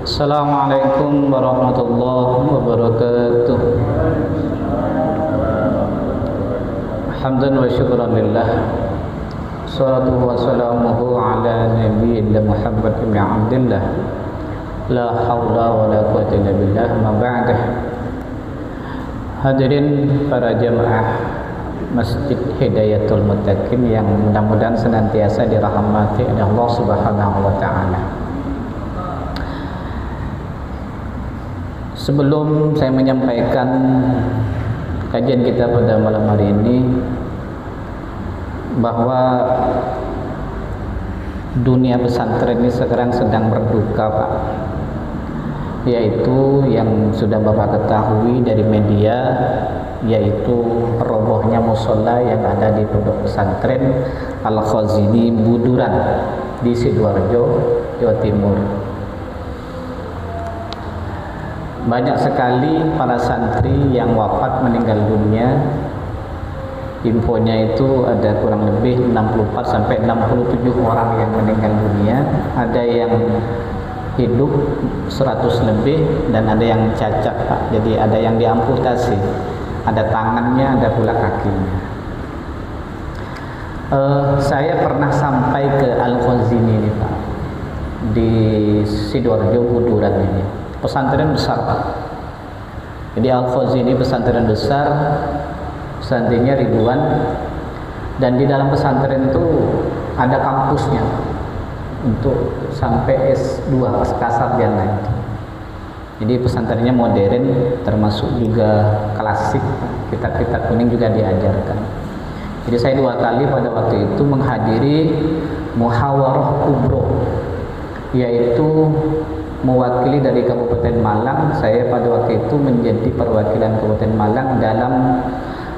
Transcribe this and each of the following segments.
Assalamualaikum warahmatullahi wabarakatuh. Hamdan wa syukran lillah. Salatu wa salamuhu ala nabiyina Muhammad ibn Abdillah. La hawla wa la quwwata illa billah. Ma ba'dah. Hadirin para jamaah Masjid Hidayatul Muttaqin yang mudah-mudahan senantiasa dirahmati oleh Allah Subhanahu wa taala. Sebelum saya menyampaikan kajian kita pada malam hari ini, bahwa dunia pesantren ini sekarang sedang berduka, Pak. Yaitu yang sudah Bapak ketahui dari media, yaitu robohnya musola yang ada di pondok pesantren Al-Khazini Buduran di Sidoarjo, Jawa Timur. Banyak sekali para santri yang wafat meninggal dunia. Infonya itu ada kurang lebih 64 sampai 67 orang yang meninggal dunia. Ada yang hidup 100 lebih dan ada yang cacat, Pak. Jadi ada yang diamputasi. Ada tangannya, ada pula kakinya. Saya pernah sampai ke Al-Khazini ini, Pak, di Sidoarjo Buduran ini. Pesantren besar, Pak. Jadi Al-Khazini pesantren besar, santrinya ribuan, dan di dalam pesantren itu ada kampusnya untuk sampai S2, sarjana itu. Jadi pesantrennya modern, termasuk juga klasik, kitab-kitab kuning juga diajarkan. Jadi saya 2 kali pada waktu itu menghadiri muhawarah kubro, yaitu mewakili dari Kabupaten Malang. Saya pada waktu itu menjadi perwakilan Kabupaten Malang dalam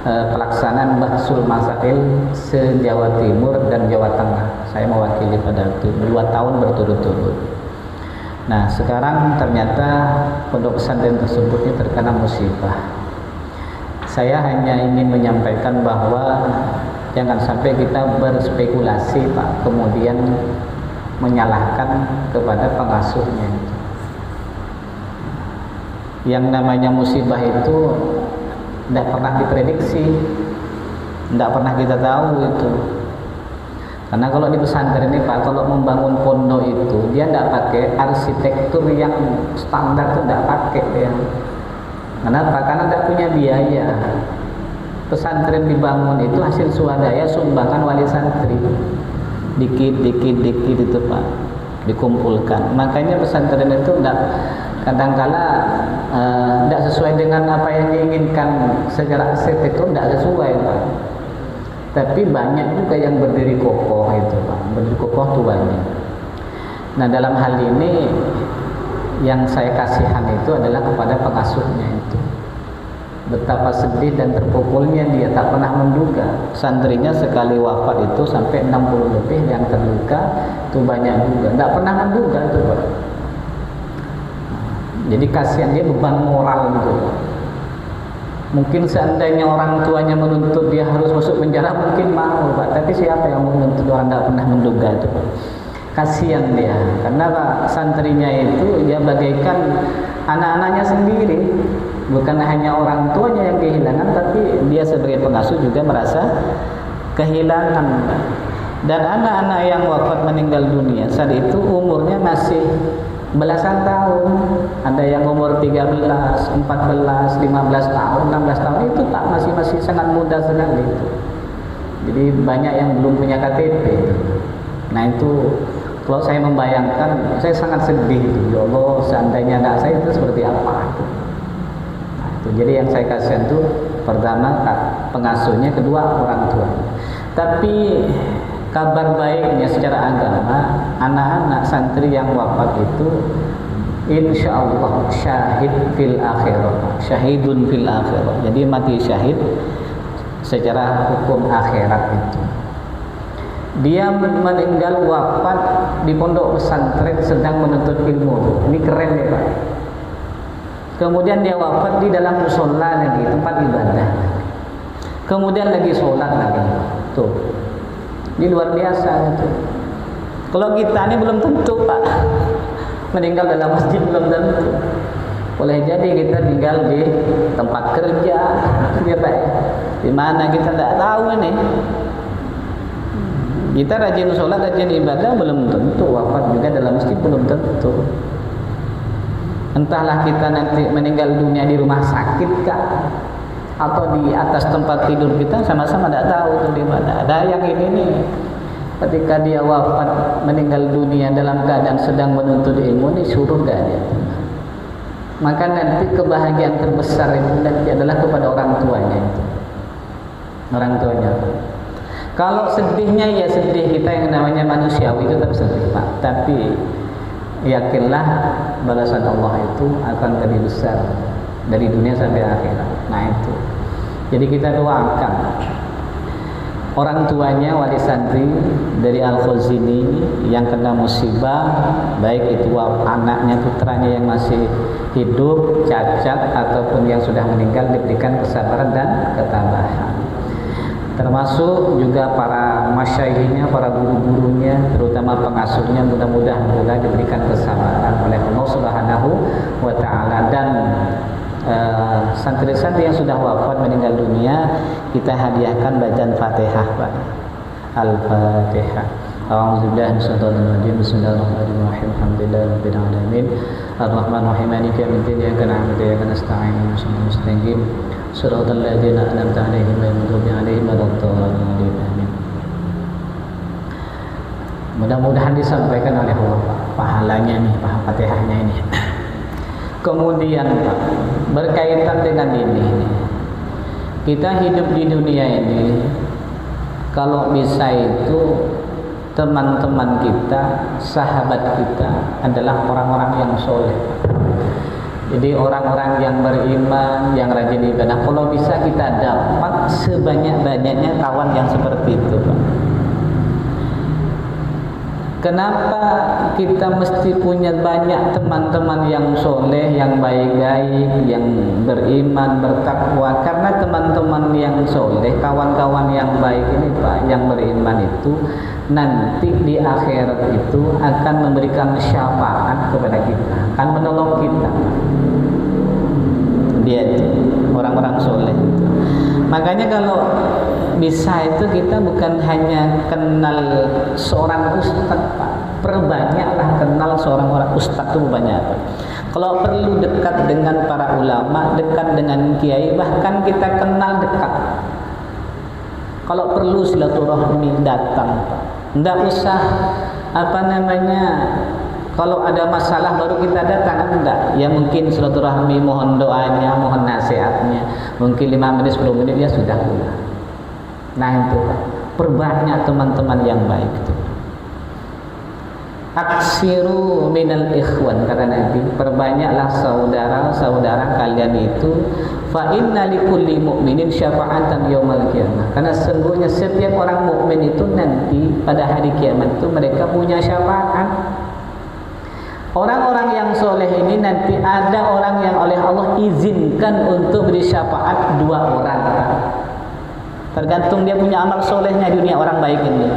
pelaksanaan Bahsul Masail se-Jawa Timur dan Jawa Tengah. Saya mewakili pada waktu 2 tahun berturut-turut. Nah, sekarang ternyata pondok pesantren tersebut ini terkena musibah. Saya hanya ingin menyampaikan bahwa jangan sampai kita berspekulasi, Pak, kemudian menyalahkan kepada pengasuhnya. Yang namanya musibah itu tidak pernah diprediksi, tidak pernah kita tahu itu. Karena kalau di pesantren ini, Pak, kalau membangun pondok itu dia tidak pakai arsitektur yang standar, itu tidak pakai ya. Kenapa? Karena tidak punya biaya. Pesantren dibangun itu hasil swadaya sumbangan wali santri. Dikit itu, Pak, dikumpulkan. Makanya pesantren itu kadangkala tidak sesuai dengan apa yang diinginkan secara arsitektur, tidak sesuai, Pak. Tapi banyak juga yang berdiri kokoh itu, Pak. Berdiri kokoh itu banyak. Nah, dalam hal ini yang saya kasihan itu adalah kepada pengasuhnya itu. Betapa sedih dan terpukulnya dia, tak pernah menduga santrinya sekali wafat itu sampai 60 lebih yang terluka, itu banyak juga. Tidak pernah menduga itu, Pak. Jadi kasihan dia, beban moral itu. Mungkin seandainya orang tuanya menuntut dia harus masuk penjara, mungkin mau, Pak. Tapi siapa yang menuntut orang tidak pernah menduga itu, Pak. Kasihan dia, karena Pak, santrinya itu dia bagaikan anak-anaknya sendiri. Bukan hanya orang tuanya yang kehilangan, tapi dia sebagai pengasuh juga merasa kehilangan. Dan anak-anak yang wafat meninggal dunia saat itu umurnya masih belasan tahun. Ada yang umur 13, 14, 15 tahun, 16 tahun, itu Pak, masih sangat muda sekali itu. Jadi banyak yang belum punya KTP. Nah, itu kalau saya membayangkan, saya sangat sedih itu. Ya Allah, seandainya anak saya itu seperti apa itu. Jadi yang saya kasihan itu pertama pengasuhnya, kedua orang tua. Tapi kabar baiknya secara agama, anak-anak santri yang wafat itu insya Allah syahid fil akhirah, syahidun fil akhirah. Jadi mati syahid secara hukum akhirat itu. Dia meninggal wafat di pondok pesantren sedang menuntut ilmu. Ini keren ya, Pak. Kemudian dia wafat di dalam musola lagi, tempat ibadah. Kemudian lagi sholat lagi. Tuh, ini luar biasa itu. Kalau kita ini belum tentu, Pak. Meninggal dalam masjid belum tentu. Boleh jadi kita tinggal di tempat kerja, ya Pak. Di mana kita tidak tahu ini. Kita rajin sholat, rajin ibadah belum tentu, wafat juga dalam masjid belum tentu. Entahlah kita nanti meninggal dunia di rumah sakit kah, atau di atas tempat tidur kita, sama-sama tidak tahu itu di mana. Ada yang ini nih, ketika dia wafat meninggal dunia dalam keadaan sedang menuntut ilmu, ini surga dia. Maka nanti kebahagiaan terbesar itu nanti adalah kepada orang tuanya itu. Orang tuanya. Kalau sedihnya ya sedih, kita yang namanya manusiawi itu tetap sedih Pak. Tapi yakinlah balasan Allah itu akan lebih besar dari dunia sampai akhirat. Nah itu. Jadi kita doakan orang tuanya wali santri dari Al-Khazini yang kena musibah, baik itu anaknya, putranya yang masih hidup, cacat ataupun yang sudah meninggal, diberikan kesabaran dan ketabahan. Termasuk juga para masyayihnya, para guru-gurunya, terutama pengasuhnya, mudah-mudahan pula diberikan kesabaran oleh Allah Subhanahu wa Ta'ala. Dan santri-santri yang sudah wafat meninggal dunia, kita hadiahkan bacaan Fatihah Pak. Al-Fatihah. A'udzubillahi minasyaitonir rajim. Bismillahirrahmanirrahim. Alhamdulillahirabbil alamin. Arrahmanirrahim. Maliki yaumiddin. Iyyaka na'budu wa iyyaka nasta'in. Ihdinas mustaqim. Shiratal ladzina an'amta 'alaihim ghairil maghdubi 'alaihim waladdallin. Amin. Mudah-mudahan disampaikan oleh Allah Pak, pahalanya nih, Fatihahnya ini. Kemudian Pak, berkaitan dengan ini, kita hidup di dunia ini, kalau bisa itu teman-teman kita, sahabat kita adalah orang-orang yang soleh. Jadi orang-orang yang beriman, yang rajin ibadah, kalau bisa kita dapat sebanyak-banyaknya kawan yang seperti itu Pak. Kenapa kita mesti punya banyak teman-teman yang soleh, yang baik-baik, yang beriman, bertakwa? Karena teman-teman yang soleh, kawan-kawan yang baik ini Pak, yang beriman itu nanti di akhirat itu akan memberikan syafaat kepada kita, akan menolong kita. Dia itu orang-orang soleh itu. Makanya kalau bisa itu kita bukan hanya kenal seorang ustadz Pak, perbanyaklah kenal seorang ustadz itu banyak Pak. Kalau perlu dekat dengan para ulama, dekat dengan kiai, bahkan kita kenal dekat. Kalau perlu silaturahmi datang Pak. Tidak usah kalau ada masalah baru kita datang, enggak. Ya mungkin silaturahmi, mohon doanya, mohon nasihatnya. Mungkin 5 menit, 10 menit ya sudah pulang. Nah itu Pak, perbanyak teman-teman yang baik itu. Aksiru minal ikhwan, kata Nabi, perbanyaklah saudara-saudara kalian itu. Fa inna likulli mu'minin syafa'atan yaumal qiyamah. Karena sesungguhnya setiap orang mukmin itu nanti pada hari kiamat itu mereka punya syafaat. Orang-orang yang soleh ini nanti ada orang yang oleh Allah izinkan untuk beri syafaat 2 orang. Tergantung dia punya amal solehnya di dunia, orang baik ini.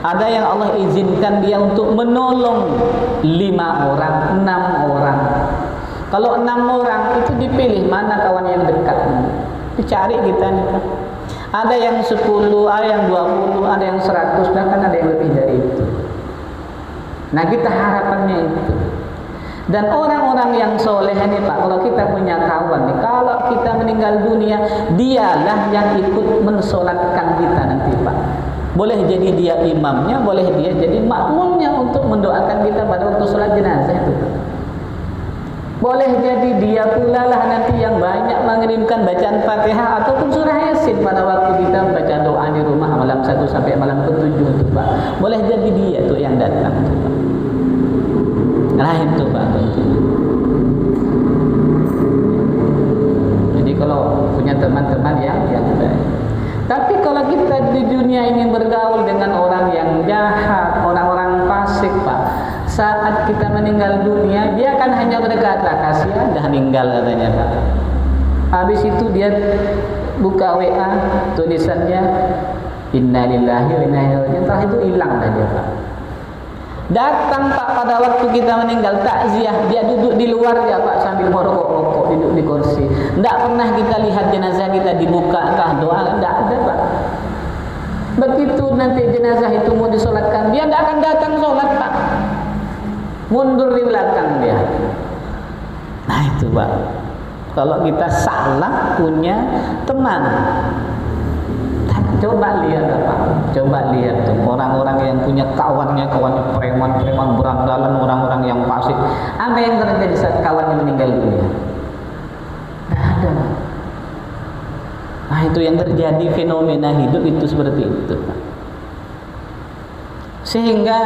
Ada yang Allah izinkan dia untuk menolong 5 orang, 6 orang. Kalau 6 orang itu dipilih mana kawan yang dekat. Dicari kita nih Pak. Ada yang 10, ada yang 20, ada yang 100, bahkan ada yang lebih dari itu. Nah kita harapannya itu. Dan orang-orang yang soleh ini Pak, kalau kita punya kawan nih, kalau kita meninggal dunia, dialah yang ikut mensolatkan kita nanti Pak. Boleh jadi dia imamnya, boleh dia jadi makmumnya untuk mendoakan kita pada waktu sholat jenazah itu. Boleh jadi dia pula lah nanti yang banyak mengirimkan bacaan Fatihah ataupun surah Yasin pada waktu kita baca doa di rumah malam 1 sampai malam ke-7 itu Pak. Boleh jadi dia tuh yang datang tuh Pak. Nah itu Pak tentunya. Jadi kalau punya teman-teman yang baik. Tapi kalau kita di dunia ini bergaul dengan orang yang jahat, orang-orang fasik Pak, saat kita meninggal dunia, dia akan hanya berkata, kasihan dah meninggal katanya Pak. Habis itu dia buka WA, tulisannya Innalillahi wa inna ilaihi raji'un, itu hilang dah dia Pak. Datang Pak pada waktu kita meninggal takziah, dia duduk di luar ya Pak sambil merokok-rokok duduk di kursi. Tidak pernah kita lihat jenazah kita dibuka kah doa, tidak ada Pak. Begitu nanti jenazah itu mau disolatkan, dia tidak akan datang solat Pak. Mundur di belakang dia. Nah itu Pak. Kalau kita salah punya teman, coba lihat apa? Coba lihat tuh orang-orang yang punya kawannya preman-preman berandalan, orang-orang yang fasik. Apa yang terjadi saat kawannya meninggal dunia? Tidak ada. Nah itu yang terjadi, fenomena hidup itu seperti itu. Sehingga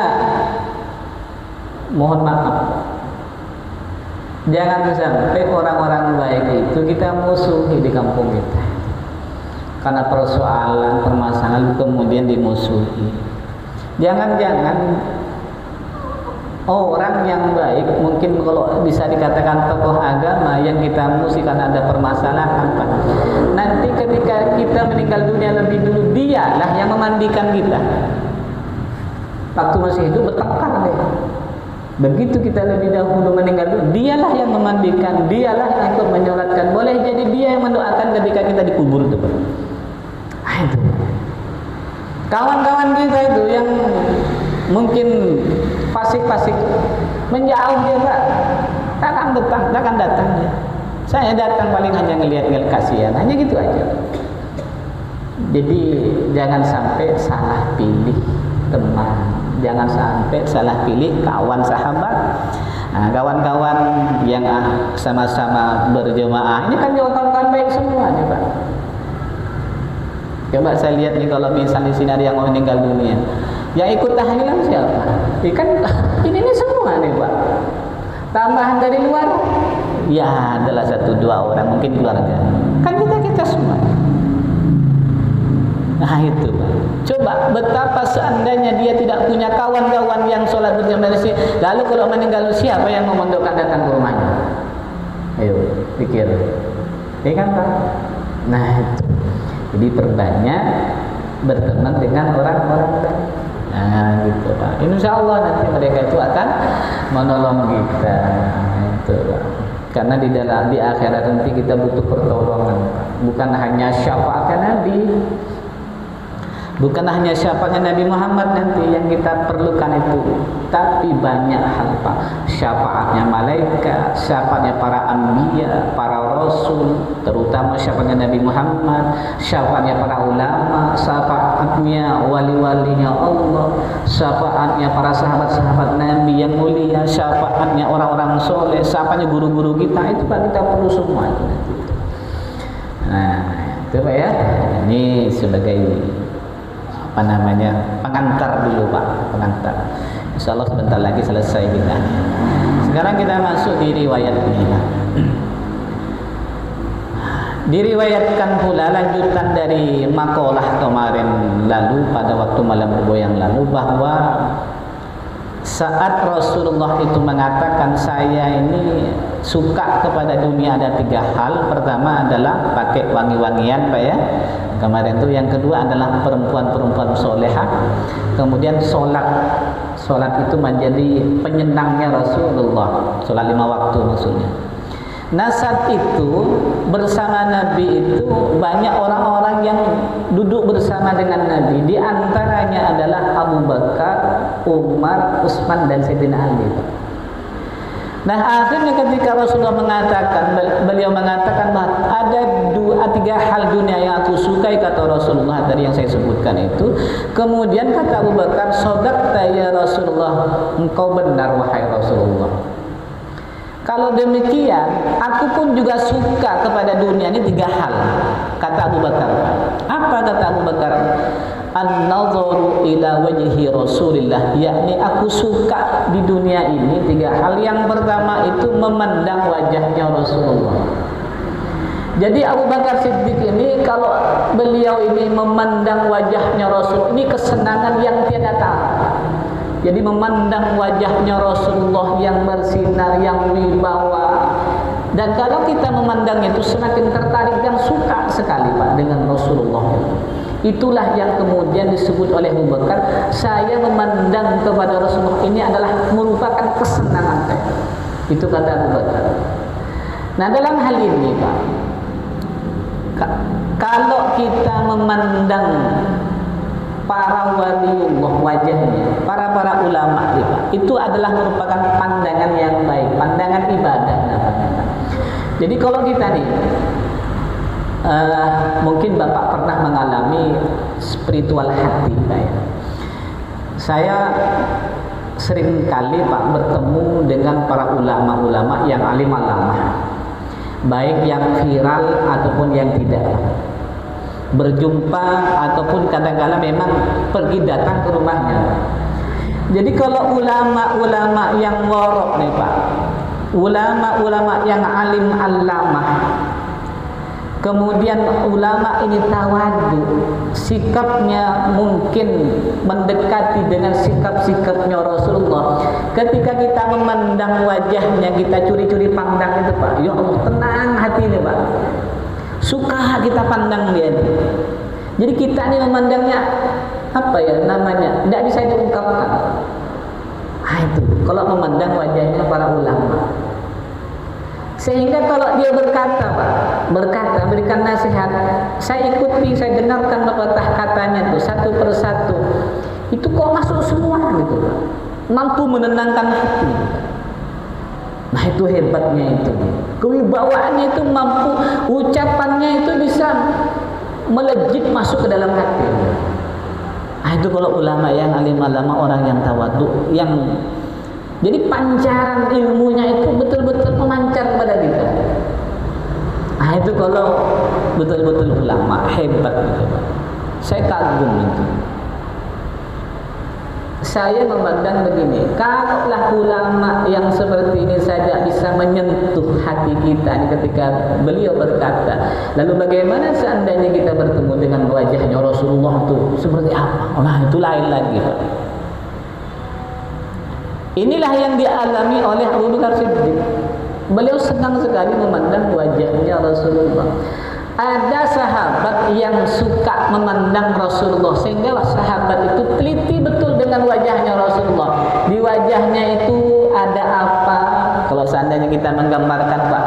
mohon maaf, jangan sampai orang-orang baik itu kita musuhi di kampung kita. Karena persoalan, permasalahan kemudian dimusuhi. Jangan-jangan orang yang baik mungkin kalau bisa dikatakan tokoh agama yang kita musuhi karena ada permasalahan Pak. Nanti ketika kita meninggal dunia lebih dulu, dialah yang memandikan kita. Waktu masih hidup bertengkar deh. Begitu kita lebih dahulu meninggal dunia, dialah yang memandikan, dialah yang ikut menyolatkan. Boleh jadi dia yang mendoakan ketika kita dikubur itu Pak. Itu kawan-kawan kita itu yang mungkin fasik-fasik menjauh dia Pak, takkan datang dia. Saya datang paling hanya ngelihat kasihan, hanya gitu aja. Jadi jangan sampai salah pilih teman, jangan sampai salah pilih kawan sahabat. Nah, kawan-kawan yang sama-sama berjemaah ini kan kawan-kawan baik semua nih Pak. Coba saya lihat nih kalau misalnya di sini ada yang mau meninggal dunia, yang ikut tahlilan siapa? Kan ini semua nih Pak. Tambahan dari luar, ya adalah 1-2 orang mungkin keluarga. Kan kita semua. Nah itu Pak. Coba betapa seandainya dia tidak punya kawan-kawan yang sholat berjamaah di sini, lalu kalau meninggal siapa yang memondokkan datang ke rumahnya? Ayo pikir, ya kan Pak? Nah itu. Jadi perbanyak berteman dengan orang-orang baik. Nah gitu Pak. Insya Allah nanti mereka itu akan menolong kita. Itu Pak. Karena di akhirat nanti kita butuh pertolongan Pak. Bukan hanya syafaatnya Nabi, bukan hanya syafaatnya Nabi Muhammad nanti yang kita perlukan itu, tapi banyak hal Pak. Syafaatnya malaikat, syafaatnya para anbiya, para rasul, terutama syafaatnya Nabi Muhammad, syafaatnya para ulama, syafaatnya wali-walinya Allah, syafaatnya para sahabat-sahabat Nabi yang mulia, syafaatnya orang-orang soleh, syafaatnya guru-guru kita. Itu Pak, kita perlu semua itu nanti. Nah itu Pak ya. Ini sebagai pengantar dulu Pak, pengantar. Insya Allah sebentar lagi selesai kita. Sekarang kita masuk di riwayat ini Pak. Diriwayatkan pula lanjutan dari makalah kemarin lalu pada waktu malam Rebo yang lalu, bahwa saat Rasulullah itu mengatakan saya ini suka kepada dunia ada 3 hal. Pertama adalah pakai wangi-wangian Pak ya, kemarin itu. Yang kedua adalah perempuan-perempuan solehah. Kemudian sholat itu menjadi penyenangnya Rasulullah, sholat 5 waktu maksudnya. Nah saat itu bersama Nabi itu banyak orang-orang yang duduk bersama dengan Nabi. Di antaranya adalah Abu Bakar, Umar, Utsman dan Sayyidina Ali. Nah akhirnya ketika Rasulullah mengatakan, beliau mengatakan bahwa ada 3 hal dunia yang aku sukai, kata Rasulullah tadi yang saya sebutkan itu. Kemudian kata Abu Bakar, "Shadaqta ya Rasulullah, engkau benar wahai Rasulullah. Kalau demikian, aku pun juga suka kepada dunia ini 3 hal." Kata Abu Bakar. Apa kata Abu Bakar? An-nadharu ila wajhi Rasulillah, yakni aku suka di dunia ini 3 hal. Yang pertama itu memandang wajahnya Rasulullah. Jadi Abu Bakar Siddiq ini kalau beliau ini memandang wajahnya Rasul, ini kesenangan yang tiada tara. Jadi memandang wajahnya Rasulullah yang bersinar, yang wibawa, Dan kalau kita memandangnya itu semakin tertarik dan suka sekali Pak dengan Rasulullah. Itulah yang kemudian disebut oleh Abu Bakar, saya memandang kepada Rasulullah ini adalah merupakan kesenangan saya. Itu kata Abu Bakar. Nah dalam hal ini Pak, kalau kita memandang para waliullah wajahnya, para ulama itu adalah merupakan pandangan yang baik, pandangan ibadah namanya. Jadi kalau kita nih mungkin Bapak pernah mengalami spiritual hati Pak ya. Saya sering kali Pak bertemu dengan para ulama-ulama yang alim alamah, baik yang viral ataupun yang tidak, berjumpa ataupun kadang-kadang memang pergi datang ke rumahnya. Jadi kalau ulama-ulama yang warok nih Pak, ulama-ulama yang alim alamah, kemudian ulama ini tawadu, sikapnya mungkin mendekati dengan sikap-sikapnya Rasulullah. Ketika kita memandang wajahnya, kita curi-curi pandang itu Pak, ya Allah tenang hati ini Pak, suka kita pandang dia. Jadi kita ini memandangnya apa ya namanya, tidak bisa diungkapkan. Itu kalau memandang wajahnya para ulama. Sehingga kalau dia berkata Pak, berikan nasihat, saya ikuti, saya dengarkan pepatah katanya tuh satu persatu, itu kok masuk semua gitu Pak, mampu menenangkan hati. Nah itu hebatnya itu, kewibawaannya itu mampu, ucapannya itu bisa melejit masuk ke dalam hati. Nah itu kalau ulama yang alim alama, orang yang tawadhu, yang jadi pancaran ilmunya itu betul-betul memancar kepada kita. Nah itu kalau betul-betul ulama hebat gitu Pak. Saya kagum itu. Saya memandang begini, kalaulah ulama yang seperti ini saja bisa menyentuh hati kita ketika beliau berkata, lalu bagaimana seandainya kita bertemu dengan wajahnya Rasulullah itu seperti apa? Nah itu lain lagi Pak. Inilah yang dialami oleh Abu Bakar Siddiq. Beliau senang sekali memandang wajahnya Rasulullah. Ada sahabat yang suka memandang Rasulullah, sehingga sahabat itu teliti betul dengan wajahnya Rasulullah. Di wajahnya itu ada apa? Kalau seandainya kita menggambarkan Pak,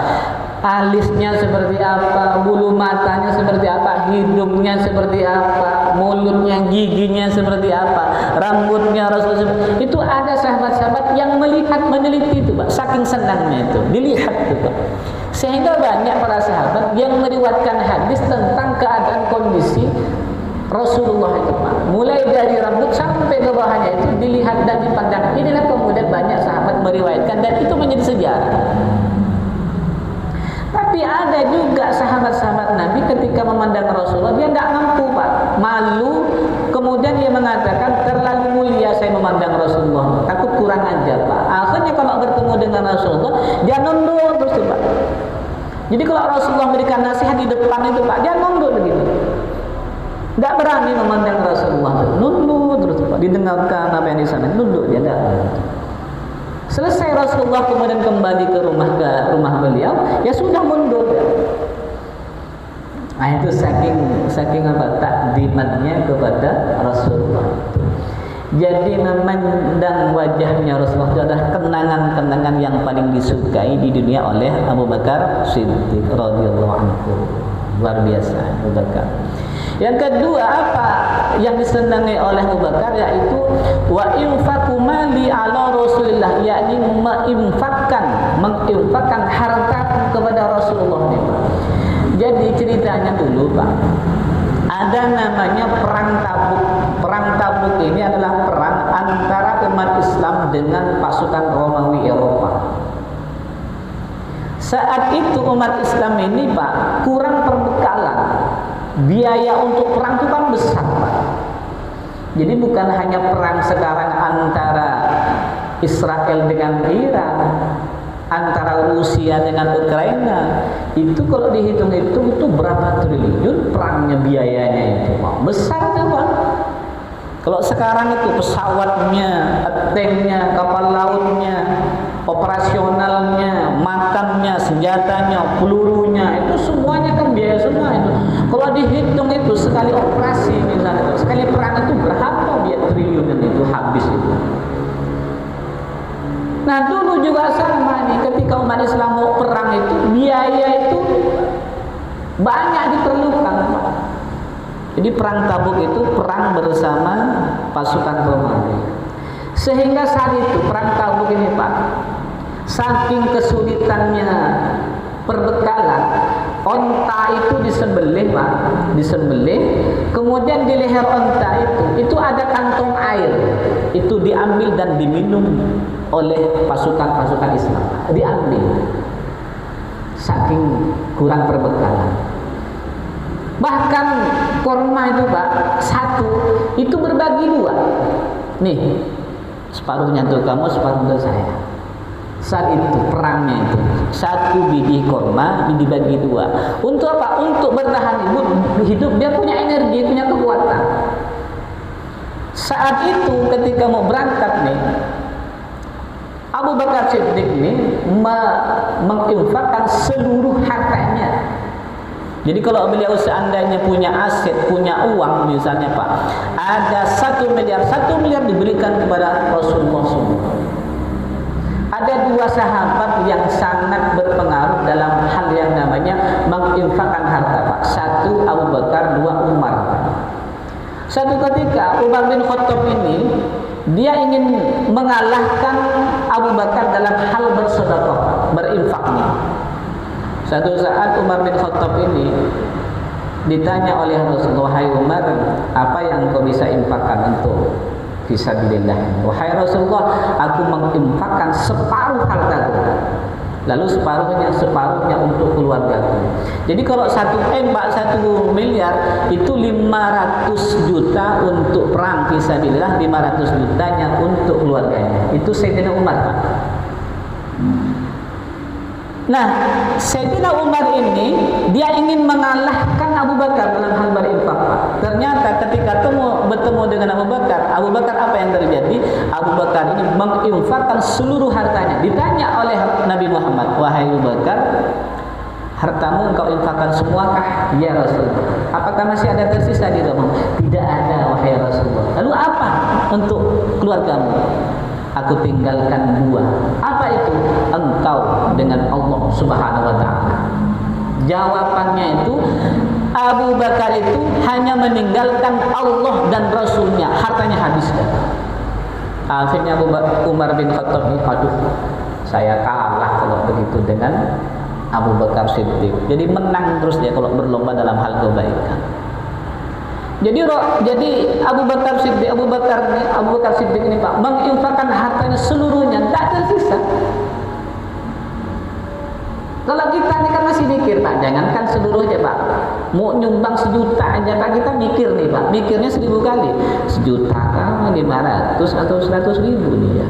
alisnya seperti apa, bulu matanya seperti apa, hidungnya seperti apa, mulutnya, giginya seperti apa, rambutnya Rasulullah. Itu ada sahabat-sahabat yang melihat, meneliti itu Pak, saking senangnya itu dilihat itu Pak. Sehingga banyak para sahabat yang meriwayatkan hadis tentang keadaan kondisi Rasulullah itu Pak, mulai dari rambut sampai ke bawahnya itu dilihat dan dipandang. Inilah kemudian banyak sahabat meriwayatkan dan itu menjadi sejarah. Tapi ada juga sahabat-sahabat Nabi ketika memandang Rasulullah dia tidak mampu Pak, malu, kemudian dia mengatakan terlalu mulia saya memandang Rasulullah, takut kurang ajar Pak. Akhirnya kalau bertemu dengan Rasulullah dia nunduk terus Pak. Jadi kalau Rasulullah memberikan nasihat di depan itu Pak, dia nunduk begitu, tidak berani memandang Rasulullah, nunduk terus Pak, didengarkan apa yang di sana, nunduk dia tidak. Selesai Rasulullah kemudian kembali ke rumah beliau, ya sudah mundur. Nah itu saking apa takdimannya kepada Rasulullah. Jadi memandang wajahnya Rasulullah itu adalah kenangan-kenangan yang paling disukai di dunia oleh Abu Bakar Siddiq radhiyallahu anhu. Luar biasa Abu Bakar. Yang kedua apa yang disenangi oleh Abu Bakar, yaitu wa infaqu mali ala Rasulillah, yakni menginfakkan harta kepada Rasulullah. Jadi ceritanya dulu Pak, ada namanya perang Tabuk. Perang Tabuk ini adalah perang antara umat Islam dengan pasukan Romawi Eropa. Saat itu umat Islam ini Pak kurang perbekalan. Biaya untuk perang itu kan besar Pak. Jadi bukan hanya perang sekarang antara Israel dengan Iran, antara Rusia dengan Ukraina, itu kalau dihitung-hitung itu berapa triliun perangnya, biayanya itu Pak. Besar tuh Pak. Kalau sekarang itu pesawatnya, tanknya, kapal lautnya, operasionalnya, makannya, senjatanya, pelurunya, itu semuanya kan biaya semua itu. Kalau dihitung itu sekali operasi misalnya, sekali perang itu berapa biaya triliunan itu habis itu. Nah dulu juga sama nih, ketika umat Islam mau perang itu biaya itu banyak diperlukan, Pak. Jadi perang Tabuk itu perang bersama pasukan Romawi. Sehingga saat itu perang Tabuk ini, Pak, saking kesulitannya perbekalan, onta itu disembelih, Pak, disembelih. Kemudian di leher onta itu ada kantong air, itu diambil dan diminum oleh pasukan-pasukan Islam. Diambil, saking kurang perbekalan. Bahkan korma itu, Pak, satu itu berbagi dua. Nih, separuhnya untuk kamu, separuh untuk saya. Saat itu perangnya itu satu biji korma dibagi dua. Untuk apa? Untuk bertahan hidup. Dia punya energi, punya kekuatan. Saat itu ketika mau berangkat nih, Abu Bakar Siddiq ini menginfakkan seluruh hartanya. Jadi kalau beliau seandainya punya aset, punya uang misalnya, Pak, ada 1 miliar diberikan kepada Rasulullah SAW. Ada 2 sahabat yang sangat berpengaruh dalam hal yang namanya menginfakkan harta, Pak. 1 Abu Bakar, 2 Umar. Satu ketika Umar bin Khattab ini dia ingin mengalahkan Abu Bakar dalam hal bersedekah, berinfak nih. Satu saat Umar bin Khattab ini ditanya oleh Rasulullah, "Wahai Umar, apa yang kau bisa infakkan untuk fisabilillah?" "Wahai Rasulullah, aku menginfakkan separuh hartaku." Lalu separuhnya untuk keluargaku. Jadi kalau 1 miliar itu 500 juta untuk perang fisabilillah, 500 jutanya untuk keluarganya. Itu Sayyidina Umar, Pak. Nah, Sayyidina Umar ini dia ingin mengalahkan Abu Bakar dalam hal berinfak, Pak. Ternyata ketika bertemu dengan Abu Bakar apa yang terjadi? Abu Bakar ini menginfakkan seluruh hartanya. Ditanya oleh Nabi Muhammad, "Wahai Abu Bakar, hartamu engkau infakkan semuakah?" "Ya Rasulullah." "Apakah masih ada tersisa di rumah?" "Tidak ada, wahai Rasulullah." "Lalu apa untuk keluargamu?" "Aku tinggalkan 2. "Apa itu?" "Engkau dengan Allah Subhanahu wa ta'ala." Jawabannya itu, Abu Bakar itu hanya meninggalkan Allah dan Rasulnya, hartanya habis. Akhirnya Umar bin Khattab ini, "Aduh, saya kalah kalau begitu dengan Abu Bakar Siddiq." Jadi menang terus dia kalau berlomba dalam hal kebaikan. Jadi Abu Bakar Siddiq ini, Pak, menginfakkan hartanya seluruhnya, tidak tersisa. Kalau kita ini kan masih mikir, Pak, jangankan seluruhnya, Pak, mau nyumbang 1 juta aja, Pak, kita mikir nih, Pak, mikirnya 1000 kali. 1 juta kan 500 atau 100 ribu nih ya.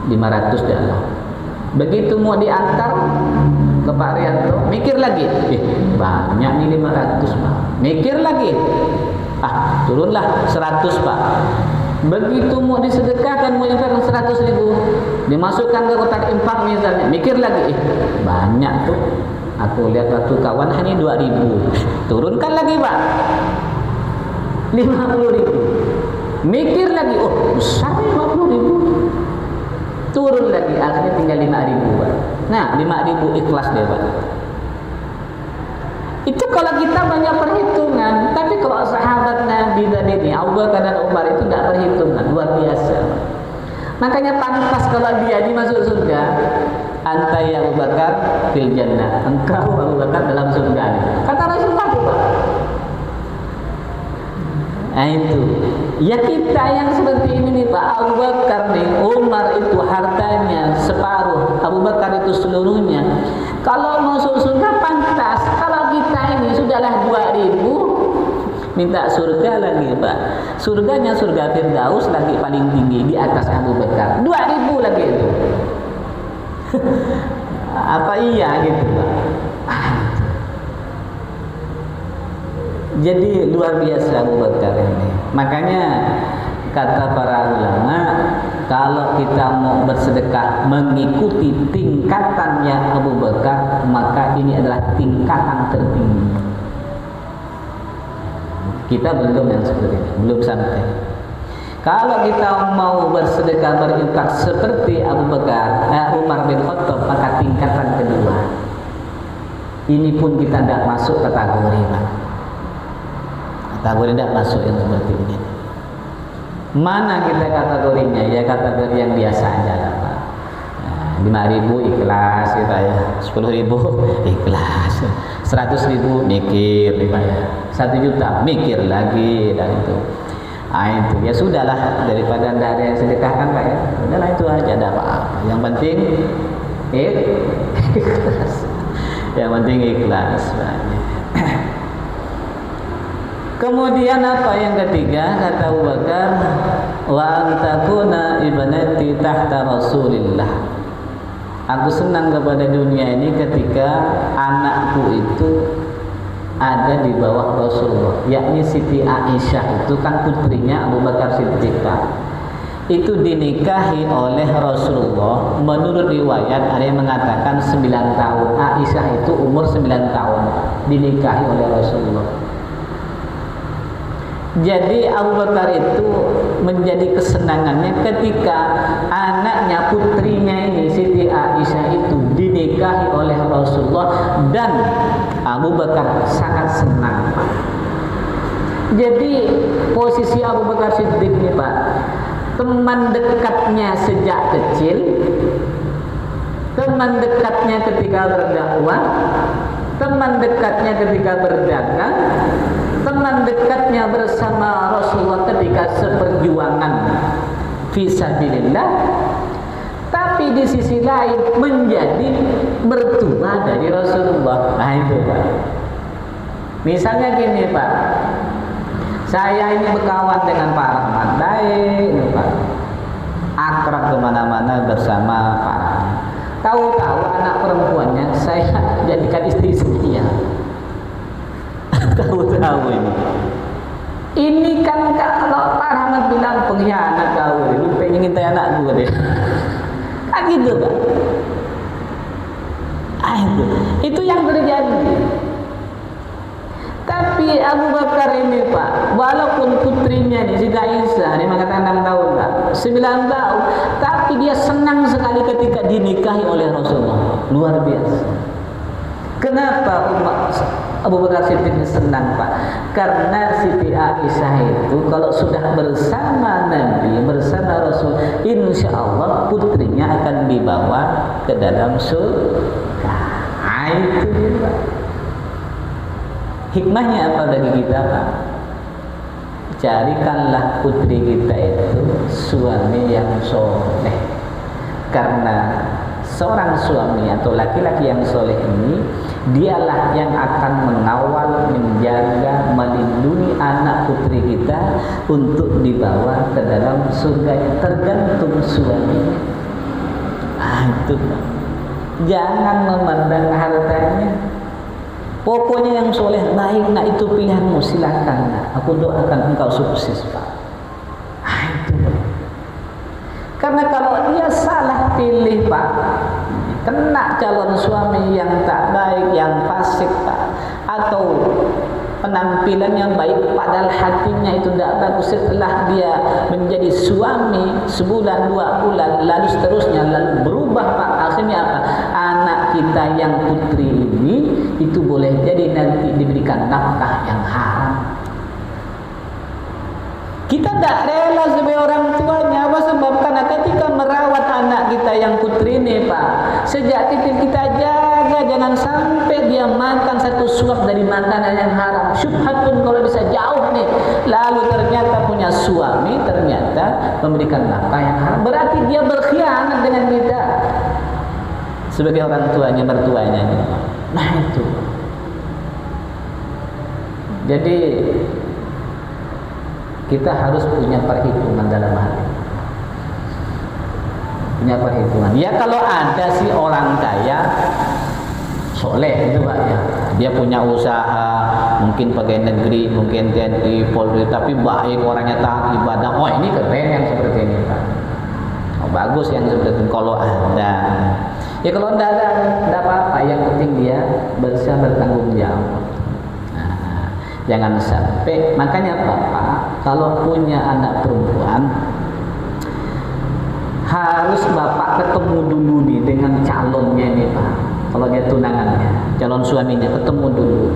500 ya Allah. Begitu mau diantar ke Pak Rianto, mikir lagi, banyak nih 500, Pak. Mikir lagi, turunlah 100, Pak. Begitu mau disedekahkan, mau infakkan 100 ribu, dimasukkan ke kotak infak misalnya, mikir lagi, banyak tuh. Aku lihat waktu kawan hanya 2.000, turunkan lagi, Pak, 50 ribu. Mikir lagi, besar 50 ribu. Turun lagi, akhirnya tinggal 5.000, Pak. Nah, 5.000 ikhlas deh, Pak. Itu kalau kita banyak perhitungan. Tapi kalau sahabat Nabi tadi ini, Abu Bakar dan Umar, itu tidak perhitungan, luar biasa. Makanya pantas kalau dia dimasuk surga. "Anta ya Abu Bakar fil jannah." Engkau Abu Bakar dalam surga. Kata Rasulullah, Pak. Nah itu, ya kita yang seperti ini nih, Pak. Abu Bakar nih, Umar itu hartanya separuh, Abu Bakar itu seluruhnya. Kalau masuk surga pantas. Kalau kita ini sudahlah 2.000, minta surga lagi, Pak. Surganya surga Firdaus lagi paling tinggi di atas Abu Bakar. 2.000 lagi itu. Apa iya gitu, Pak? Jadi luar biasa Abu Bakar ini. Makanya kata para ulama, kalau kita mau bersedekah mengikuti tingkatannya Abu Bakar, maka ini adalah tingkatan tertinggi. Kita belum yang seperti ini, belum sampai. Kalau kita mau bersedekah berinfak seperti Abu Bakar, Umar bin Khattab, maka tingkatan kedua. Ini pun kita tidak masuk kategori, Pak. Kategori tidak masuk yang seperti ini. Mana kita kategorinya? Ya kategori yang biasa aja lah, Pak. 5.000 ikhlas kita ya, 10.000 ikhlas, 100.000 mikir kita ya, 1 juta mikir lagi, dan itu. Itu ya sudahlah, daripada tidak ada yang sedekahkan, Pak ya. Udahlah itu aja, ada apa-apa. Yang penting ikhlas. Yang penting ikhlas, Pak. Kemudian apa yang ketiga, kata Abu Bakar, wa antakuna ibnati tahta Rasulillah. Aku senang kepada dunia ini ketika anakku itu ada di bawah Rasulullah, yakni Siti Aisyah itu kan putrinya Abu Bakar Siddiqah. Itu dinikahi oleh Rasulullah. Menurut riwayat ada yang mengatakan 9 tahun. Aisyah itu umur 9 tahun dinikahi oleh Rasulullah. Jadi Abu Bakar itu menjadi kesenangannya ketika anaknya, putrinya ini Siti Aisyah itu dinikahi oleh Rasulullah, dan Abu Bakar sangat senang, Pak. Jadi posisi Abu Bakar Siddiq ini, Pak, teman dekatnya sejak kecil, teman dekatnya ketika berdakwah, teman dekatnya ketika berdagang, teman dekatnya bersama Rasulullah ketika seperjuangan fisabilillah, tapi di sisi lain menjadi mertua dari Rasulullah. Nah itu, Pak. Misalnya gini, Pak, saya ini berkawan dengan Pak Rahmat, baik, Pak, akrab kemana-mana bersama Pak Rahmat. Tahu-tahu anak perempuannya saya jadikan istri setia. Tahu-tahu ini kan kalau Pak Rahmat bilang pengkhianat kau, lu pengen ngintai anak gue deh. Kan gitu, Pak. Itu yang terjadi. Tapi Abu Bakar ini, Pak, walaupun putrinya di Siti Aisyah, dia mengatakan 6 tahun, Pak, 9 tahun, tapi dia senang sekali ketika dinikahi oleh Rasulullah. Luar biasa. Kenapa Abu Bakar Siddiq senang, Pak? Karena Siti Aisyah itu kalau sudah bersama Nabi, bersama Rasul, insya Allah putrinya akan dibawa ke dalam surga. Itu dia, Pak. Hikmahnya apa bagi kita, Pak? Carikanlah putri kita itu suami yang soleh. Karena seorang suami atau laki-laki yang soleh ini, dialah yang akan mengawal, menjaga, melindungi anak putri kita untuk dibawa ke dalam surga. Tergantung suaminya. Itu, Pak. Jangan memandang hartanya. Pokoknya yang soleh, baik, nak itu pilihanmu, silakan, nak. Aku doakan engkau sukses, Pak. Itu, Pak. Karena kalau dia salah pilih, Pak, kena calon suami yang tak baik, yang fasik, Pak, atau penampilan yang baik padahal hatinya itu tidak bagus, setelah dia menjadi suami sebulan 2 bulan lalu seterusnya lalu berubah, Pak, akhirnya apa? Anak kita yang putri ini itu boleh jadi nanti diberikan nafkah yang haram. Kita tidak rela sebagai orang tuanya. Apa sebab? Karena ketika merawat anak kita yang putri ini, Pak, sejak kecil kita jaga jangan sampai dia makan satu suap dari makanan yang haram. Syubhat pun kalau bisa jauh nih. Lalu ternyata punya suami, ternyata memberikan nafkah yang haram. Berarti dia berkhianat dengan kita sebagai orang tuanya, mertuanya. Nah itu. Jadi kita harus punya perhitungan dalam hal ini. Punya perhitungan. Ya kalau ada sih orang kaya soleh itu, Pak, ya. Dia punya usaha, mungkin pegawai negeri, mungkin TNI, Polri, tapi baik, orangnya taat ibadah. Oh, ini keren yang seperti ini, Pak. Oh, bagus yang seperti itu kalau ada. Ya kalau tidak ada, tidak apa-apa. Yang penting dia bisa bertanggung jawab. Nah, jangan sampai. Makanya bapak kalau punya anak perempuan harus bapak ketemu dulu nih dengan calonnya nih pak. Kalau dia tunangannya, calon suaminya ketemu dulu.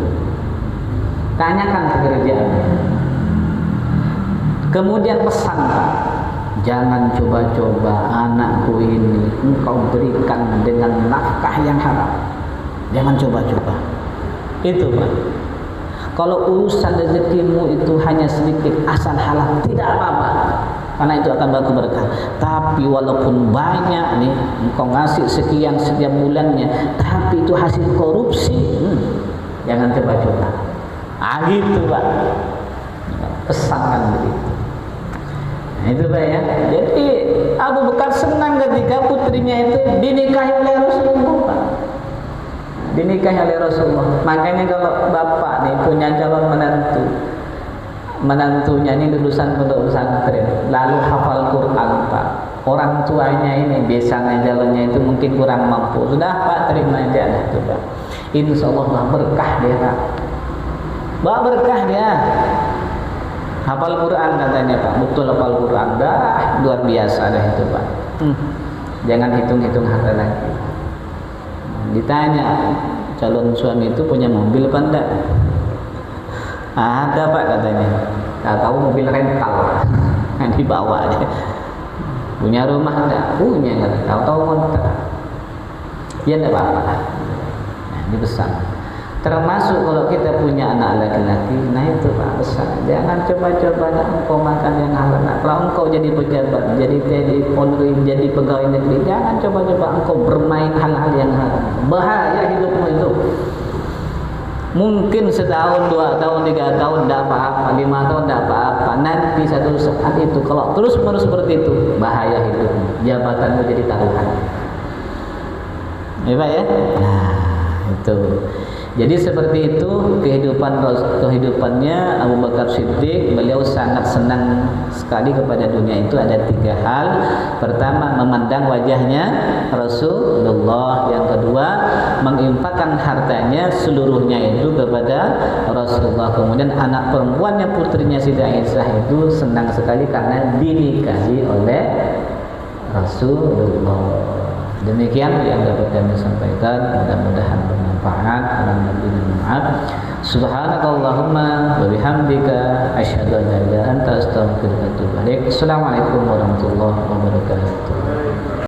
Tanyakan pekerjaannya. Kemudian pesan pak. Jangan coba-coba anakku ini engkau berikan dengan nafkah yang haram. Jangan coba-coba. Itu Pak. Kalau urusan rezekimu itu hanya sedikit asal halal, tidak apa-apa. Karena itu akan baku berkah. Tapi walaupun banyak nih, engkau ngasih sekian setiap bulannya, tapi itu hasil korupsi, jangan coba-coba. Gitu Pak. Pesankan begitu. Nah, itu Pak ya. Jadi Abu Bakar senang ketika putrinya itu dinikahi oleh Rasulullah Pak. Dinikahi oleh Rasulullah. Makanya kalau bapak nih punya calon menantu, menantunya ini lulusan pondok pesantren, lalu hafal Quran Pak. Orang tuanya ini biasanya calonnya itu mungkin kurang mampu. Sudah Pak, terima aja dah itu Pak. Insya Allah berkah dia Pak. Bapak berkah dia. Hafal Quran katanya Pak, betul hafal Quran, dah luar biasa dah itu Pak. Jangan hitung-hitung harta lagi. Ditanya calon suami itu punya mobil apa enggak? Ada Pak katanya. Tahu mobil rental yang dibawa dia. Punya rumah enggak? Punya enggak? Tahu kontrak. Ya enggak apa-apa. Nah, ini besar. Termasuk kalau kita punya anak laki-laki, nah itu Pak besar. Jangan coba-coba engkau makan yang halal. Nah, kalau engkau jadi pejabat, jadi polri, jadi pegawai negeri, jangan coba-coba engkau bermain hal-hal yang haram. Bahaya hidupmu itu. Mungkin setahun, 2 tahun, 3 tahun tidak apa-apa, 5 tahun tidak apa-apa. Nanti satu saat itu kalau terus-menerus seperti itu, bahaya hidupmu. Jabatanmu jadi taruhan. Ya Pak ya. Nah itu. Jadi seperti itu kehidupannya Abu Bakar Siddiq. Beliau sangat senang sekali kepada dunia itu. Ada 3 hal. Pertama, memandang wajahnya Rasulullah. Yang kedua, menginfakkan hartanya seluruhnya itu kepada Rasulullah. Kemudian anak perempuannya, putrinya Siti Aisyah itu senang sekali karena dinikahi oleh Rasulullah. Demikian yang dapat kami sampaikan, mudah-mudahan bermanfaat. Subhanakallahumma wa bihamdika asyhadu an la ilaha illa anta astaghfiruka wa atubu ilaik. Assalamualaikum warahmatullahi wabarakatuh.